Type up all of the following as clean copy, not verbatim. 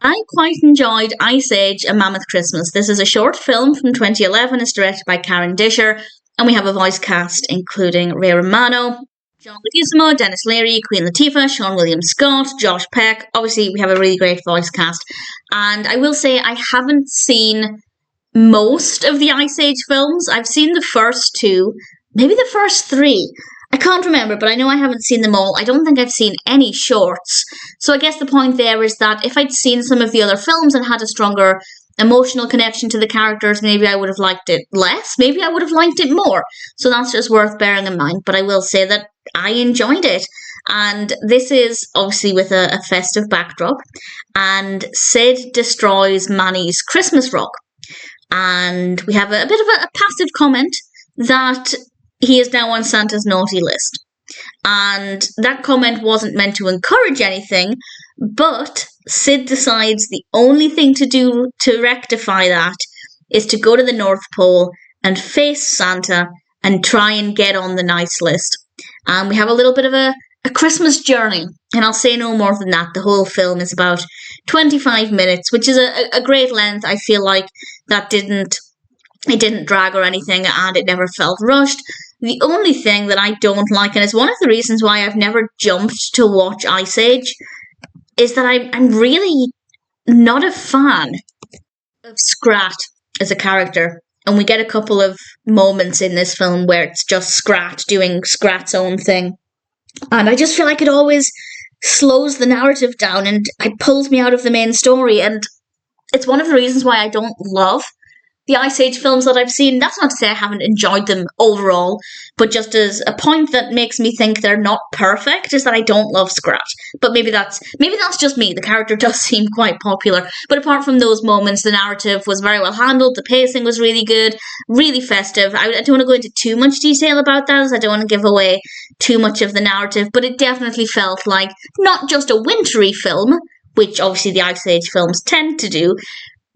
I quite enjoyed Ice Age: A Mammoth Christmas. This is a short film from 2011. It's directed by Karen Disher, and we have a voice cast including Romano, John Leguizamo, Denis Leary, Queen Latifah, Seann William Scott, Josh Peck. Obviously, we have a really great voice cast. And I will say I haven't seen most of the Ice Age films. I've seen the first two, maybe the first three. I can't remember, but I know I haven't seen them all. I don't think I've seen any shorts. So I guess the point there is that if I'd seen some of the other films and had a stronger emotional connection to the characters, maybe I would have liked it less. Maybe I would have liked it more. So that's just worth bearing in mind. But I will say that I enjoyed it. And this is obviously with a festive backdrop. And Sid destroys Manny's Christmas rock. And we have a bit of a passive comment that he is now on Santa's naughty list. And that comment wasn't meant to encourage anything, but Sid decides the only thing to do to rectify that is to go to the North Pole and face Santa and try and get on the nice list. And we have a little bit of a Christmas journey, and I'll say no more than that. The whole film is about 25 minutes, which is a great length. I feel like that it didn't drag or anything, and it never felt rushed. The only thing that I don't like, and it's one of the reasons why I've never jumped to watch Ice Age, is that I'm really not a fan of Scrat as a character. And we get a couple of moments in this film where it's just Scrat doing Scrat's own thing. And I just feel like it always slows the narrative down and it pulls me out of the main story. And it's one of the reasons why I don't love the Ice Age films that I've seen. That's not to say I haven't enjoyed them overall, but just as a point that makes me think they're not perfect is that I don't love Scrat. But maybe that's just me. The character does seem quite popular. But apart from those moments, the narrative was very well handled. The pacing was really good, really festive. I don't want to go into too much detail about that, as I don't want to give away too much of the narrative, but it definitely felt like not just a wintry film, which obviously the Ice Age films tend to do,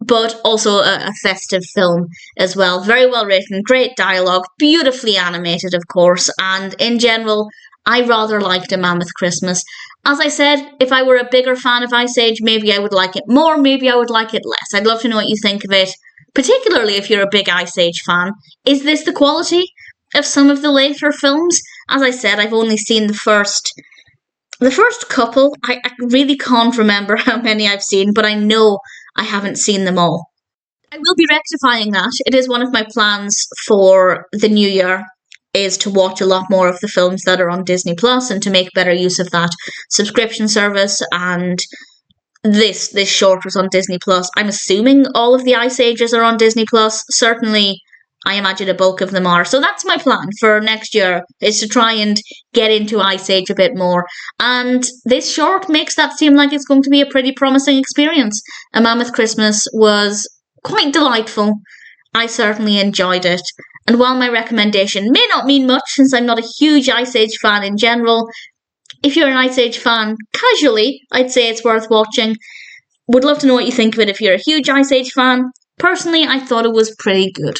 but also a festive film as well. Very well written, great dialogue, beautifully animated, of course, and in general, I rather liked A Mammoth Christmas. As I said, if I were a bigger fan of Ice Age, maybe I would like it more, maybe I would like it less. I'd love to know what you think of it, particularly if you're a big Ice Age fan. Is this the quality of some of the later films? As I said, I've only seen the first couple. I really can't remember how many I've seen, but I know I haven't seen them all. I will be rectifying that. It is one of my plans for the new year, is to watch a lot more of the films that are on Disney Plus and to make better use of that subscription service. And this short was on Disney Plus. I'm assuming all of the Ice Ages are on Disney Plus. Certainly, I imagine a bulk of them are. So that's my plan for next year, is to try and get into Ice Age a bit more. And this short makes that seem like it's going to be a pretty promising experience. A Mammoth Christmas was quite delightful. I certainly enjoyed it. And while my recommendation may not mean much, since I'm not a huge Ice Age fan in general, if you're an Ice Age fan casually, I'd say it's worth watching. Would love to know what you think of it if you're a huge Ice Age fan. Personally, I thought it was pretty good.